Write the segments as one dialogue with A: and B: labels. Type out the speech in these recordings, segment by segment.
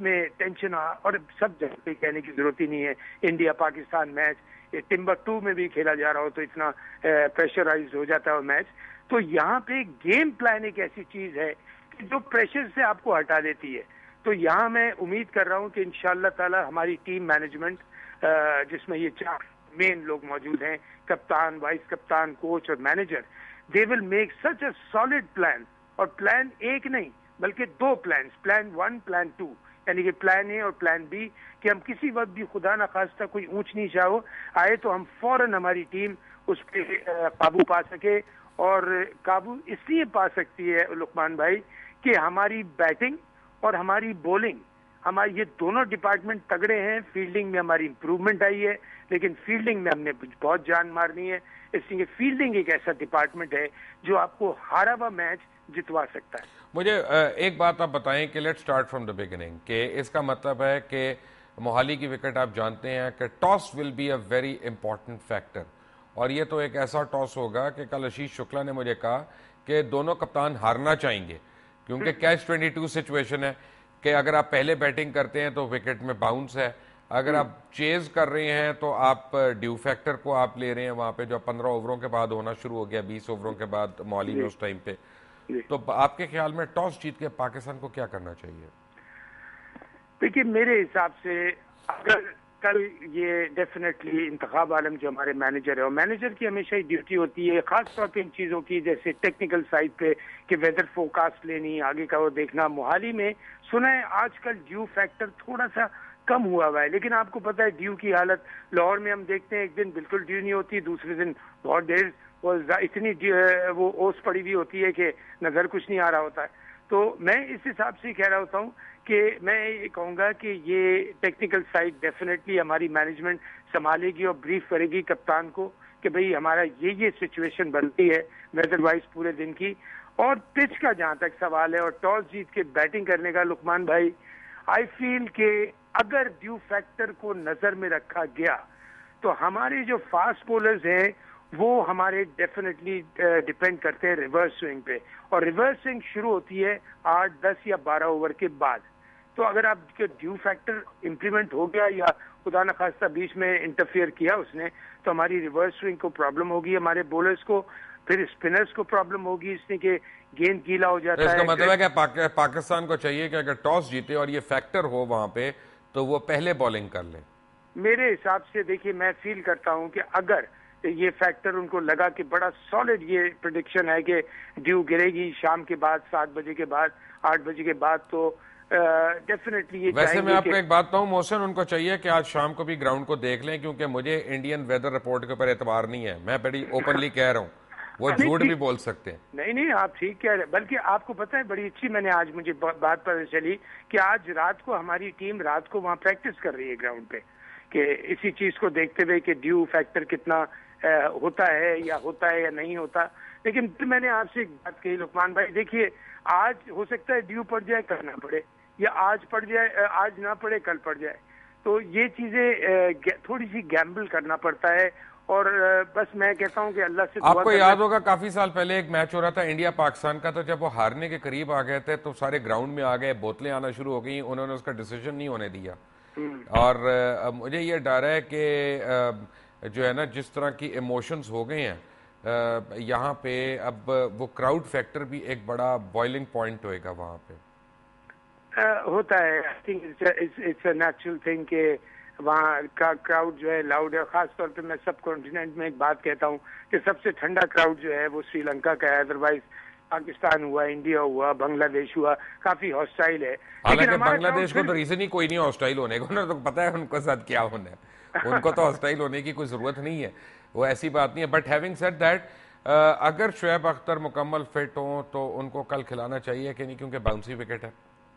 A: में टेंशन और सब जगह पे कहने की जरूरत ही नहीं है। इंडिया पाकिस्तान मैच टिम्बकटू में भी खेला जा रहा हो तो इतना प्रेशराइज हो जाता है मैच। तो यहाँ पे गेम प्लान एक ऐसी चीज है कि जो प्रेशर से आपको हटा देती है। तो यहाँ मैं उम्मीद कर रहा हूँ कि इंशाअल्लाह ताला हमारी टीम मैनेजमेंट, जिसमें ये 4 मेन लोग मौजूद हैं, कप्तान, वाइस कप्तान, कोच और manager, they will make such a solid plan. और प्लान एक नहीं बल्कि 2 प्लान, प्लान 1, प्लान 2, यानी कि प्लान ए और प्लान बी, कि हम किसी वक्त भी खुदा न खास्ता कोई ऊंच नीच आए तो हम फौरन हमारी टीम उस पर काबू पा सके। और काबू इसलिए पा सकती है लुकमान भाई कि हमारी बैटिंग और हमारी बॉलिंग, हमारे ये दोनों डिपार्टमेंट तगड़े हैं। फील्डिंग में हमारी इंप्रूवमेंट आई है, लेकिन फील्डिंग में हमने बहुत जान मारनी है। इसलिए फील्डिंग एक ऐसा डिपार्टमेंट है जो आपको हारा हुआ मैच जितवा सकता है।
B: मुझे एक बात आप बताएं कि let's start from the beginning, कि इसका मतलब है कि मोहाली की विकेट आप जानते हैं कि toss will be a very important factor, और ये तो एक ऐसा टॉस होगा कि कल आशीष शुक्ला ने मुझे कहा कि दोनों कप्तान हारना चाहेंगे, क्योंकि कैच 22 सिचुएशन है कि अगर आप पहले बैटिंग करते हैं तो विकेट में बाउंस है, अगर आप चेज कर रहे हैं तो आप ड्यू फैक्टर को आप ले रहे हैं वहां पे, जो 15 ओवरों के बाद होना शुरू हो गया, 20 ओवरों के बाद मोहाली में उस टाइम पे। तो आपके ख्याल में टॉस जीत के पाकिस्तान को क्या करना चाहिए?
A: देखिए, मेरे हिसाब से अगर कल ये डेफिनेटली इंतखाब आलम जो हमारे मैनेजर है, और मैनेजर की हमेशा ही ड्यूटी होती है खास तौर पे इन चीजों की, जैसे टेक्निकल साइड पे कि वेदर फोरकास्ट लेनी, आगे का वो देखना। मोहाली में सुना है आजकल ड्यू फैक्टर थोड़ा सा कम हुआ है, लेकिन आपको पता है ड्यू की हालत लाहौर में हम देखते हैं, एक दिन बिल्कुल ड्यू नहीं होती, दूसरे दिन बहुत देर इतनी वो ओस पड़ी हुई होती है कि नजर कुछ नहीं आ रहा होता है। तो मैं इस हिसाब से कह रहा होता हूँ कि मैं ये कहूंगा कि ये टेक्निकल साइड डेफिनेटली हमारी मैनेजमेंट संभालेगी और ब्रीफ करेगी कप्तान को कि भाई हमारा ये सिचुएशन बनती है वेदर वाइज पूरे दिन की। और पिच का जहां तक सवाल है और टॉस जीत के बैटिंग करने का, लुकमान भाई, आई फील कि अगर ड्यू फैक्टर को नजर में रखा गया तो हमारे जो फास्ट बॉलर्स हैं वो हमारे डेफिनेटली डिपेंड करते हैं रिवर्स स्विंग पे, और रिवर्स स्विंग शुरू होती है 8, 10 या 12 ओवर के बाद। तो अगर आपके ड्यू फैक्टर इंप्लीमेंट हो गया या खुदा न खास्ता बीच में इंटरफियर किया उसने, तो हमारी रिवर्स स्विंग को प्रॉब्लम होगी, हमारे बॉलर्स को, फिर स्पिनर्स को प्रॉब्लम होगी, इसलिए कि गेंद गीला हो जाता है।
B: इसका मतलब है कि पाकिस्तान को चाहिए कि अगर टॉस जीते और ये फैक्टर हो वहां पे तो वो पहले बॉलिंग कर ले।
A: मेरे हिसाब से देखिए, मैं फील करता हूं कि अगर ये फैक्टर उनको लगा कि बड़ा सॉलिड ये प्रेडिक्शन है कि ड्यू गिरेगी शाम के बाद, 7 बजे के बाद, 8 बजे के बाद, तो डेफिनेटली ये
B: वैसे मैं आपको एक बात कहूं मोहसिन, उनको चाहिए कि आज शाम को भी ग्राउंड को देख लें, क्योंकि मुझे इंडियन वेदर रिपोर्ट के ऊपर एतबार नहीं है। मैं बड़ी ओपनली कह रहा हूं, वो झूठ भी बोल सकते हैं।
A: नहीं, आप ठीक कह रहे हैं। बल्कि आपको पता है, बड़ी अच्छी मैंने आज मुझे बात पता चली कि आज रात को हमारी टीम रात को वहां प्रैक्टिस कर रही है ग्राउंड पे, कि इसी चीज को देखते हुए कि ड्यू फैक्टर कितना होता है या नहीं होता। लेकिन मैंने आपसे एक बात कही लुकमान भाई, देखिए आज हो सकता है ड्यू पड़ जाए, कल ना पड़े, या आज पड़ जाए, आज ना पड़े, कल पड़ जाए। तो ये चीजें थोड़ी सी गैम्बल करना पड़ता है। और बस मैं कहता हूं कि अल्लाह से
B: आपको याद होगा काफी साल पहले एक मैच हो रहा था इंडिया पाकिस्तान का, तो जब वो हारने के करीब आ गए थे तो सारे ग्राउंड में आ गए, बोतलें आना शुरू हो गई, उन्होंने उसका डिसीजन नहीं होने दिया। और मुझे ये डर है कि जो है ना, जिस तरह की इमोशंस हो गए हैं यहाँ पे, अब वो क्राउड फैक्टर भी एक बड़ा बॉइलिंग पॉइंट होएगा वहां पे।
A: होता है, I think it's a natural thing कि वहाँ का क्राउड जो है लाउड है। खास तौर पे मैं सब कॉन्टिनेंट में एक बात कहता हूँ कि सबसे ठंडा क्राउड जो है वो श्रीलंका का है, अदरवाइज पाकिस्तान हुआ, इंडिया हुआ, बांग्लादेश हुआ, काफी हॉस्टाइल है।
B: हालांकि बांग्लादेश को तो रीजन ही कोई नहीं हॉस्टाइल होने को, उन्हें तो पता है उनको साथ क्या होना है, उनको तो हॉस्टाइल होने की कोई जरूरत नहीं है, वो ऐसी बात नहीं है। बट हैविंग सेड दैट, अगर शुएब अख्तर मुकम्मल फिट हो तो उनको कल खिलाना चाहिए कि नहीं, क्योंकि बाउंसी विकेट है।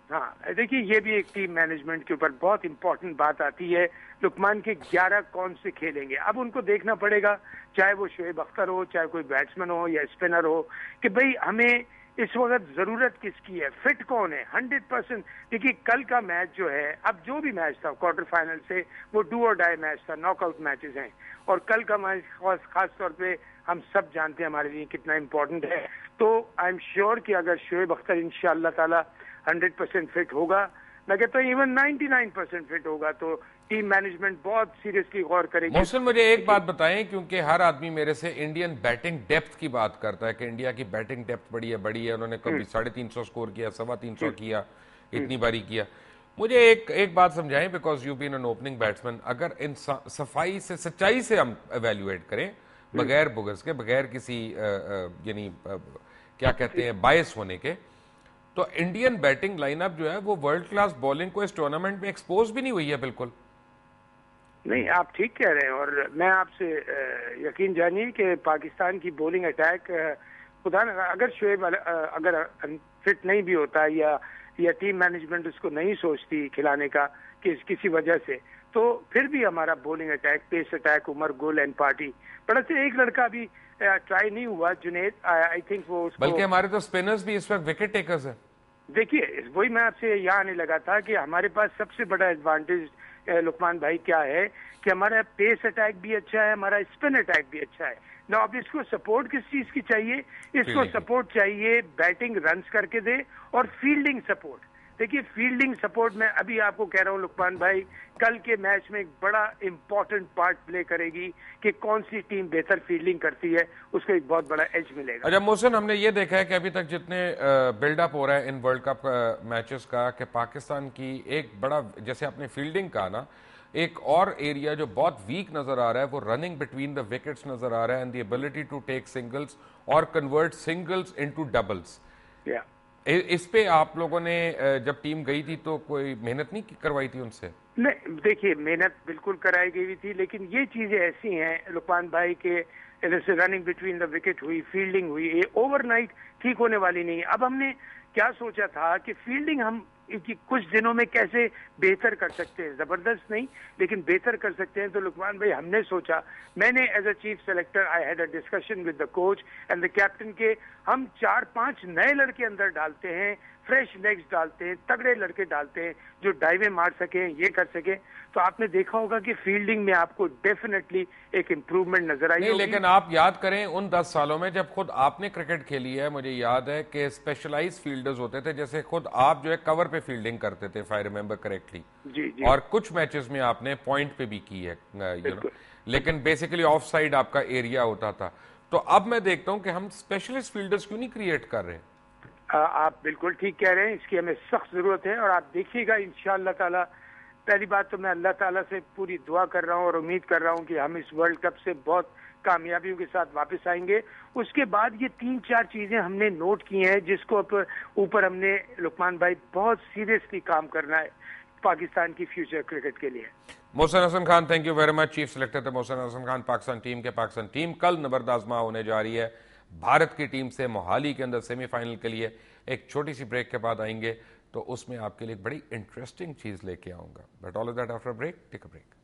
A: हाँ, देखिए ये भी एक टीम मैनेजमेंट के ऊपर बहुत इंपॉर्टेंट बात आती है। लुकमान के 11 कौन से खेलेंगे, अब उनको देखना पड़ेगा, चाहे वो शुएब अख्तर हो, चाहे कोई बैट्समैन हो या स्पिनर हो, कि भाई हमें इस वक्त जरूरत किसकी है, फिट कौन है 100%। देखिए कल का मैच जो है, अब जो भी मैच था क्वार्टर फाइनल से, वो डू और डाई मैच था, नॉकआउट मैचेस हैं, और कल का मैच खास तौर पे हम सब जानते हैं हमारे लिए कितना इंपॉर्टेंट है। तो आई एम श्योर कि अगर शुएब अख्तर इंशाअल्लाह ताला 100% फिट होगा मैं कहता हूँ इवन 99% फिट होगा तो टीम मैनेजमेंट बहुत सीरियसली गौर करेगी।
B: मोहसिन, मुझे एक बात बताएं, क्योंकि हर आदमी मेरे से इंडियन बैटिंग डेप्थ की बात करता है कि इंडिया की बैटिंग डेप्थ बड़ी है, उन्होंने कभी 350 स्कोर किया, 325 किया, इतनी बारी किया। मुझे एक बात समझाएं, because you been an opening batsman, अगर इन सफाई से, सच्चाई से हम एवेल्युएट करें, बगैर बुगस के, बगैर किसी यानी क्या कहते हैं बायस होने के, तो इंडियन बैटिंग लाइनअप जो है वो वर्ल्ड क्लास बॉलिंग को इस टूर्नामेंट में एक्सपोज भी नहीं हुई है बिल्कुल।
A: नहीं, आप ठीक कह रहे हैं, और मैं आपसे यकीन जानिए कि पाकिस्तान की बॉलिंग अटैक, खुदा न अगर शोएब अगर फिट नहीं भी होता या टीम मैनेजमेंट उसको नहीं सोचती खिलाने का किसी वजह से, तो फिर भी हमारा bowling attack, pace attack, Umar Gul and party, बड़ा से एक लड़का भी ट्राई नहीं हुआ, जुनेद, आई थिंक वो उसको,
B: बल्कि हमारे तो स्पिनर्स भी इस वक्त विकेट टेकर्स हैं।
A: देखिए वही मैं आपसे यहाँ आने लगा था कि हमारे पास सबसे बड़ा एडवांटेज लुकमान भाई क्या है कि हमारा पेस अटैक भी अच्छा है, हमारा स्पिन अटैक भी अच्छा है ना। अब इसको सपोर्ट किस चीज की चाहिए? इसको सपोर्ट चाहिए बैटिंग रन्स करके दे और फील्डिंग सपोर्ट। देखिए फील्डिंग सपोर्ट में अभी आपको कह रहा हूँ लुकमान भाई, कल के मैच में एक बड़ा इंपॉर्टेंट पार्ट प्ले करेगी कि कौन सी टीम बेहतर फील्डिंग करती है, उसको एक बहुत बड़ा एज मिलेगा।
B: अच्छा मोहसिन, हमने ये देखा है कि अभी तक जितने बिल्डअप हो रहा है इन वर्ल्ड कप मैचेस का, कि पाकिस्तान की एक बड़ा, जैसे आपने फील्डिंग का ना, एक और एरिया जो बहुत वीक नजर आ रहा है वो रनिंग बिटवीन द विकेट्स नजर आ रहा है, and the ability to take singles और कन्वर्ट सिंगल्स इनटू डबल्स। इस पे आप लोगों ने जब टीम गई थी तो कोई मेहनत नहीं करवाई थी उनसे?
A: नहीं, देखिए मेहनत बिल्कुल कराई गई थी, लेकिन ये चीजें ऐसी हैं लुकमान भाई के, जैसे रनिंग बिटवीन द विकेट हुई, फील्डिंग हुई, ये ओवरनाइट ठीक होने वाली नहीं। अब हमने क्या सोचा था कि फील्डिंग हम कि कुछ दिनों में कैसे बेहतर कर सकते हैं, जबरदस्त नहीं लेकिन बेहतर कर सकते हैं। तो लुकमान भाई हमने सोचा, मैंने as a chief selector I had a discussion with the coach and the captain के हम 4-5 नए लड़के अंदर डालते हैं, फ्रेश लेग्स डालते हैं, तगड़े लड़के डालते हैं जो डाइवें मार सके, ये कर सके। तो आपने देखा होगा कि फील्डिंग में आपको डेफिनेटली एक इम्प्रूवमेंट नजर आई।
B: नहीं, लेकिन आप याद करें उन 10 सालों में जब खुद आपने क्रिकेट खेली है, मुझे याद है कि स्पेशलाइज्ड फील्डर्स होते थे, जैसे खुद आप जो है कवर पे फील्डिंग करते थे, इफ आई रिमेंबर करेक्टली।
A: जी।
B: और कुछ मैचेस में आपने पॉइंट पे भी की है, लेकिन बेसिकली ऑफ साइड आपका एरिया होता था। तो अब मैं देखता हूं कि हम स्पेशलिस्ट फील्डर्स क्यों नहीं क्रिएट कर रहे हैं?
A: आप बिल्कुल ठीक कह रहे हैं, इसकी हमें सख्त जरूरत है। और आप देखिएगा इंशाअल्लाह ताला, पहली बात तो मैं अल्लाह ताला से पूरी दुआ कर रहा हूँ और उम्मीद कर रहा हूँ कि हम इस वर्ल्ड कप से बहुत कामयाबियों के साथ वापस आएंगे। उसके बाद ये 3-4 चीजें हमने नोट की हैं जिसको ऊपर हमने लुकमान भाई बहुत सीरियसली काम करना है पाकिस्तान की फ्यूचर क्रिकेट के लिए।
B: Mohsin Hasan Khan, thank you very much. Chief selector थे मोहसिन हसन खान पाकिस्तान टीम के। पाकिस्तान टीम कल नबर्द आजमा होने जा रही है भारत की टीम से मोहाली के अंदर सेमीफाइनल के लिए। एक छोटी सी ब्रेक के बाद आएंगे तो उसमें आपके लिए एक बड़ी इंटरेस्टिंग चीज लेके आऊंगा, but all of that after break. Take a break.